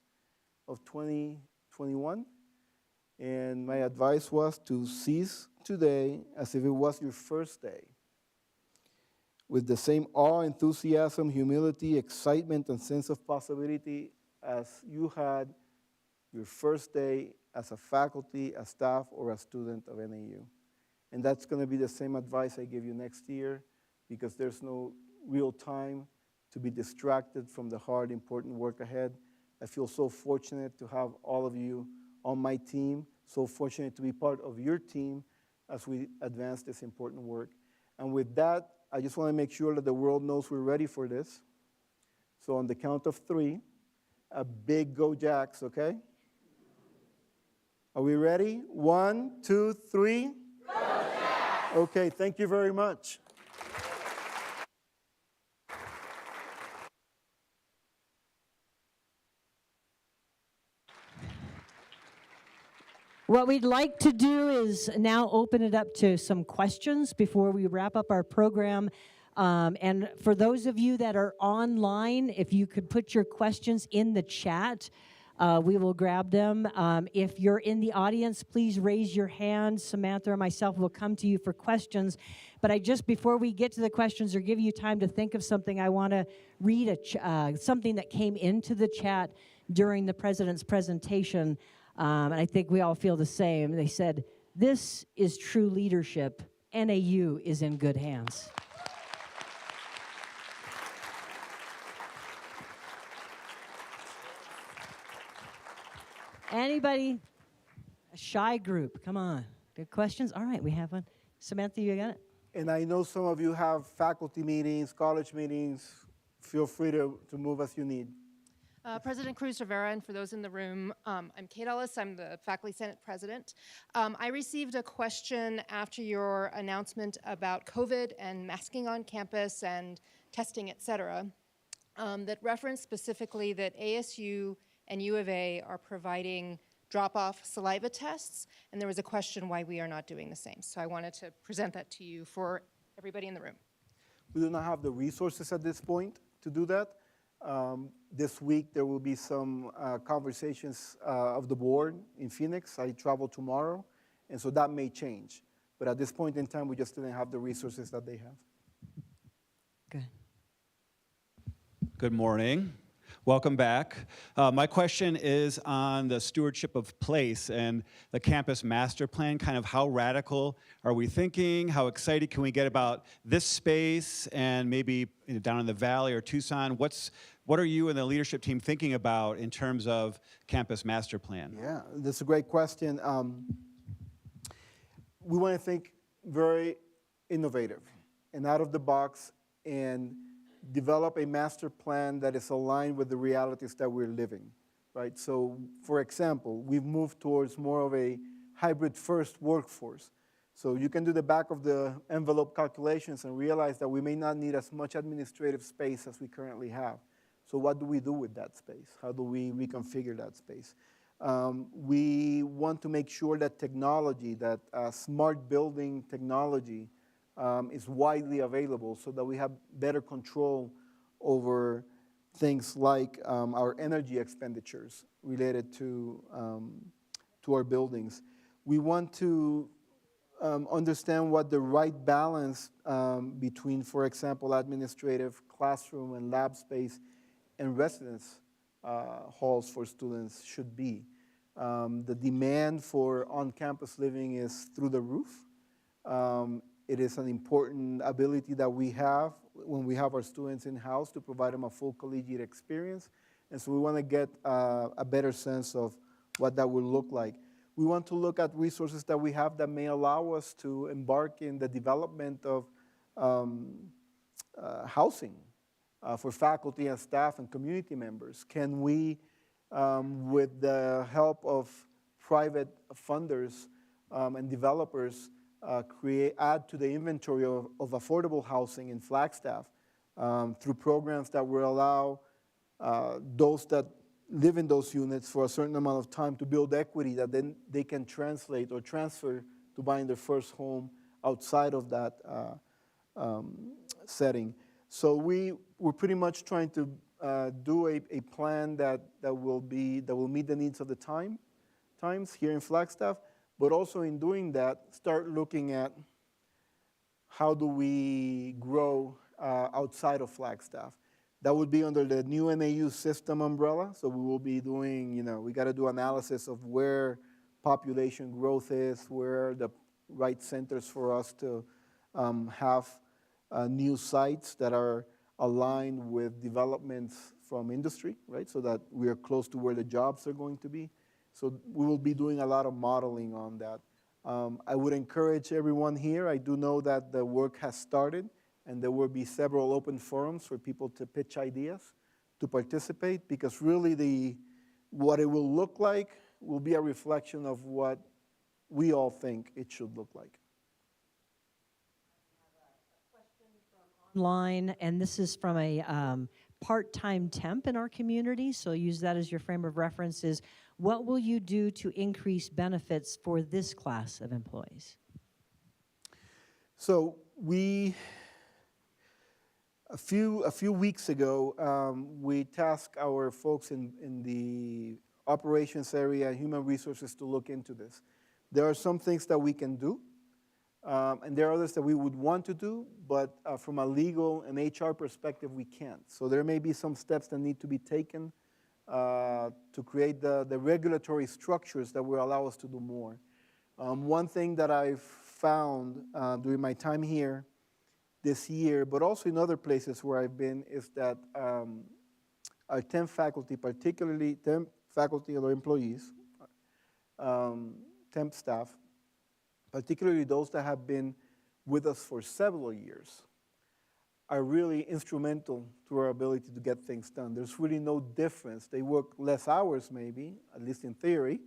of 2021. And my advice was to seize today as if it was your first day, with the same awe, enthusiasm, humility, excitement, and sense of possibility as you had your first day as a faculty, a staff, or a student of NAU. And that's going to be the same advice I give you next year, because there's no real time to be distracted from the hard, important work ahead. I feel so fortunate to have all of you on my team, so fortunate to be part of your team as we advance this important work. And with that, I just want to make sure that the world knows we're ready for this. So on the count of 3, a big go Jacks, okay? Are we ready? 1, 2, 3. Go Jacks! Okay, thank you very much. What we'd like to do is now open it up to some questions before we wrap up our program. And for those of you that are online, if you could put your questions in the chat, we will grab them. If you're in the audience, please raise your hand. Samantha or myself will come to you for questions. But before we get to the questions or give you time to think of something, I want to read something that came into the chat during the president's presentation. And I think we all feel the same. They said, "This is true leadership. NAU is in good hands." Anybody? A shy group, come on. Good questions? All right, we have one. Samantha, you got it? And I know some of you have faculty meetings, college meetings. Feel free to move as you need. President Cruz Rivera, and for those in the room, I'm Kate Ellis. I'm the Faculty Senate President. I received a question after your announcement about COVID and masking on campus and testing, et cetera. that referenced specifically that ASU and U of A are providing drop-off saliva tests, and there was a question why we are not doing the same. So I wanted to present that to you for everybody in the room. We do not have the resources at this point to do that. This week, there will be some conversations of the board in Phoenix. I travel tomorrow, and so that may change. But at this point in time, we just didn't have the resources that they have. Good. Good morning. Welcome back. My question is on the stewardship of place and the campus master plan. Kind of how radical are we thinking? How excited can we get about this space and maybe down in the Valley or Tucson? What are you and the leadership team thinking about in terms of campus master plan? Yeah, that's a great question. We want to think very innovative and out of the box and develop a master plan that is aligned with the realities that we're living, right? So, for example, we've moved towards more of a hybrid first workforce. So you can do the back of the envelope calculations and realize that we may not need as much administrative space as we currently have. So what do we do with that space? How do we reconfigure that space? We want to make sure that technology, that smart building technology, is widely available so that we have better control over things like our energy expenditures related to our buildings. We want to understand what the right balance between, for example, administrative, classroom, and lab space and residence halls for students should be. The demand for on-campus living is through the roof. It is an important ability that we have when we have our students in-house to provide them a full collegiate experience. And so we want to get a better sense of what that will look like. We want to look at resources that we have that may allow us to embark in the development of housing for faculty and staff and community members. Can we, with the help of private funders and developers, add to the inventory of affordable housing in Flagstaff through programs that will allow those that live in those units for a certain amount of time to build equity that then they can translate or transfer to buying their first home outside of that setting. So we're pretty much trying to do a plan that will meet the needs of the times here in Flagstaff, but also in doing that, start looking at how do we grow outside of Flagstaff. That would be under the new NAU system umbrella. So we will be doing, we got to do analysis of where population growth is, where the right centers for us to have new sites that are aligned with developments from industry, right? So that we are close to where the jobs are going to be. So we will be doing a lot of modeling on that. I would encourage everyone here. I do know that the work has started, and there will be several open forums for people to pitch ideas, to participate, because really what it will look like will be a reflection of what we all think it should look like. Online, and this is from a part-time temp in our community, so use that as your frame of reference, is what will you do to increase benefits for this class of employees? So a few weeks ago, we tasked our folks in the operations area, human resources, to look into this. There are some things that we can do, and there are others that we would want to do, but from a legal and HR perspective, we can't. So there may be some steps that need to be taken to create the regulatory structures that will allow us to do more. One thing that I've found during my time here this year, but also in other places where I've been, is that our temp faculty, particularly temp faculty or employees, temp staff, particularly those that have been with us for several years, are really instrumental to our ability to get things done. There's really no difference. They work less hours maybe, at least in theory,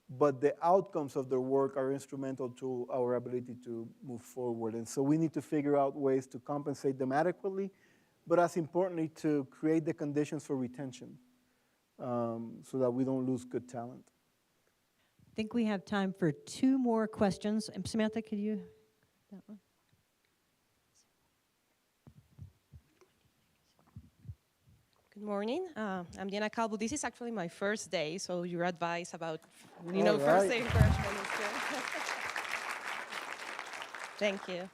but the outcomes of their work are instrumental to our ability to move forward. And so we need to figure out ways to compensate them adequately, but as importantly, to create the conditions for retention so that we don't lose good talent. I think we have time for 2 more questions. Samantha, could you? That one? Good morning. I'm Diana Calvo. This is actually my first day, so your advice about, All first right. day encouragement is good. Thank you.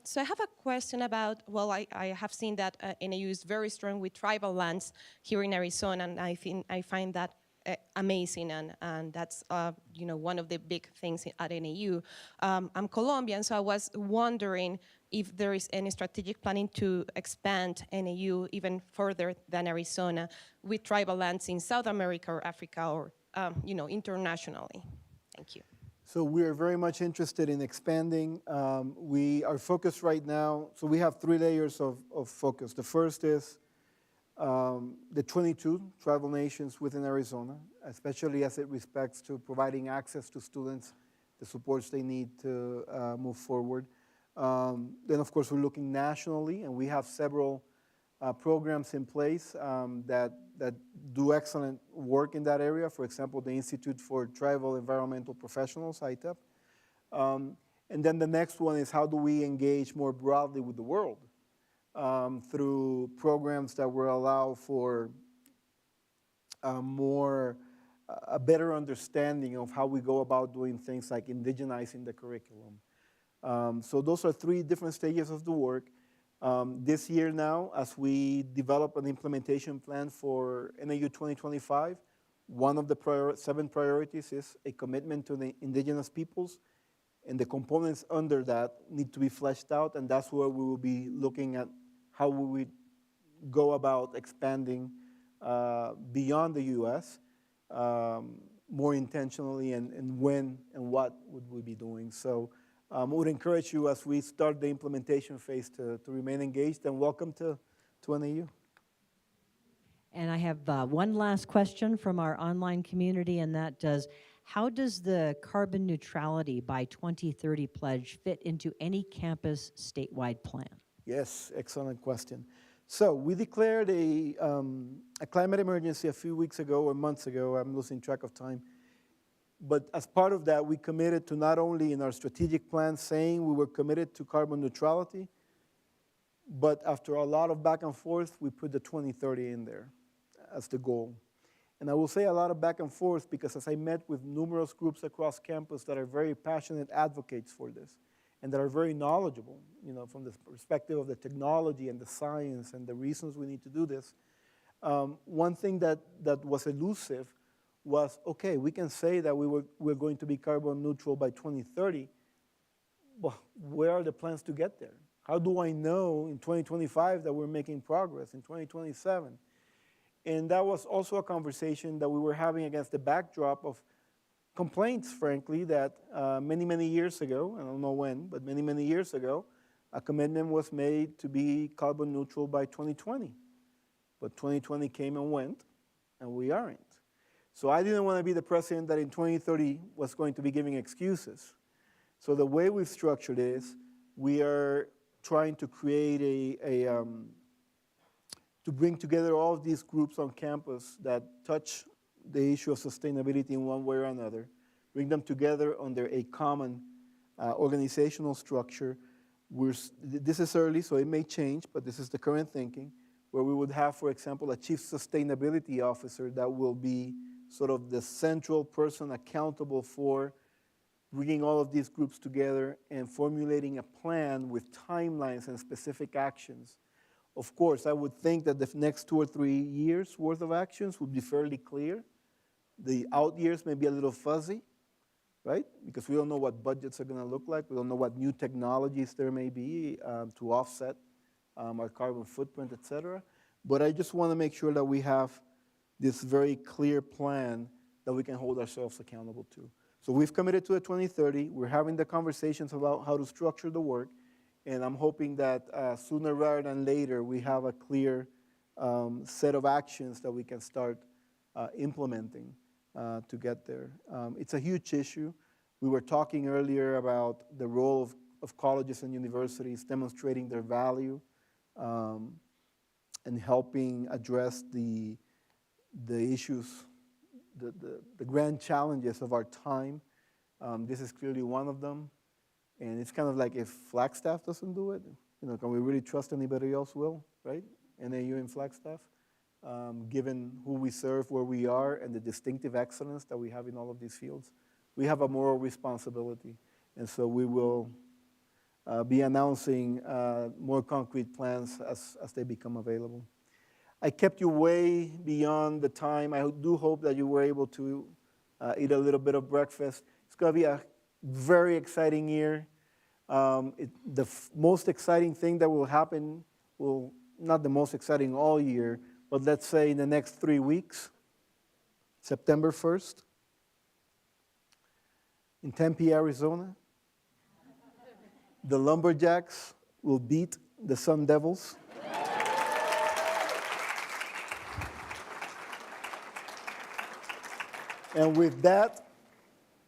So I have a question about, well, I have seen that NAU is very strong with tribal lands here in Arizona, and I find that amazing, and that's one of the big things at NAU. I'm Colombian, so I was wondering if there is any strategic planning to expand NAU even further than Arizona with tribal lands in South America or Africa or internationally. Thank you. So we are very much interested in expanding. We are focused right now, so we have 3 layers of focus. The first is the 22 tribal nations within Arizona, especially as it respects to providing access to students, the supports they need to move forward. Then, of course, we're looking nationally, and we have several programs in place that do excellent work in that area. For example, the Institute for Tribal Environmental Professionals, ITEP. And then the next one is how do we engage more broadly with the world through programs that will allow for a better understanding of how we go about doing things like indigenizing the curriculum. So those are 3 different stages of the work. This year now, as we develop an implementation plan for NAU 2025, one of the 7 priorities is a commitment to the indigenous peoples, and the components under that need to be fleshed out, and that's where we will be looking at how we would go about expanding beyond the U.S. More intentionally, and when and what would we be doing. So I would encourage you as we start the implementation phase to remain engaged, and welcome to NAU. And I have one last question from our online community, and that does, how does the carbon neutrality by 2030 pledge fit into any campus statewide plan? Yes, excellent question. So we declared a climate emergency a few weeks ago or months ago. I'm losing track of time. But as part of that, we committed to not only in our strategic plan saying we were committed to carbon neutrality, but after a lot of back and forth, we put the 2030 in there as the goal. And I will say a lot of back and forth because as I met with numerous groups across campus that are very passionate advocates for this and that are very knowledgeable, from the perspective of the technology and the science and the reasons we need to do this, one thing that was elusive was, okay, we can say that we're going to be carbon neutral by 2030, but where are the plans to get there? How do I know in 2025 that we're making progress, in 2027? And that was also a conversation that we were having against the backdrop of complaints, frankly, that many, many years ago, I don't know when, but many, many years ago, a commitment was made to be carbon neutral by 2020. But 2020 came and went, and we aren't. So I didn't want to be the president that in 2030 was going to be giving excuses. So the way we've structured is we are trying to create to bring together all of these groups on campus that touch the issue of sustainability in one way or another, bring them together under a common organizational structure. This is early, so it may change, but this is the current thinking, where we would have, for example, a chief sustainability officer that will be sort of the central person accountable for bringing all of these groups together and formulating a plan with timelines and specific actions. Of course, I would think that the next 2 or 3 years worth of actions would be fairly clear. The out years may be a little fuzzy, right? Because we don't know what budgets are going to look like. We don't know what new technologies there may be to offset our carbon footprint, et cetera. But I just want to make sure that we have this very clear plan that we can hold ourselves accountable to. So we've committed to the 2030. We're having the conversations about how to structure the work. And I'm hoping that sooner rather than later, we have a clear set of actions that we can start implementing to get there. It's a huge issue. We were talking earlier about the role of colleges and universities demonstrating their value. and helping address the issues, the grand challenges of our time. This is clearly one of them. And it's kind of like if Flagstaff doesn't do it, can we really trust anybody else will, right? NAU and Flagstaff, given who we serve, where we are, and the distinctive excellence that we have in all of these fields. We have a moral responsibility. And so we will be announcing more concrete plans as they become available. I kept you way beyond the time. I do hope that you were able to eat a little bit of breakfast. It's going to be a very exciting year. The most exciting thing that will happen, not the most exciting all year, but let's say in the next 3 weeks, September 1st, in Tempe, Arizona, the Lumberjacks will beat the Sun Devils. And with that,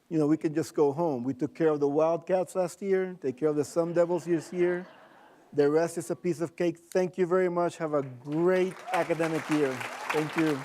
we can just go home. We took care of the Wildcats last year, take care of the Sun Devils this year. The rest is a piece of cake. Thank you very much. Have a great academic year. Thank you.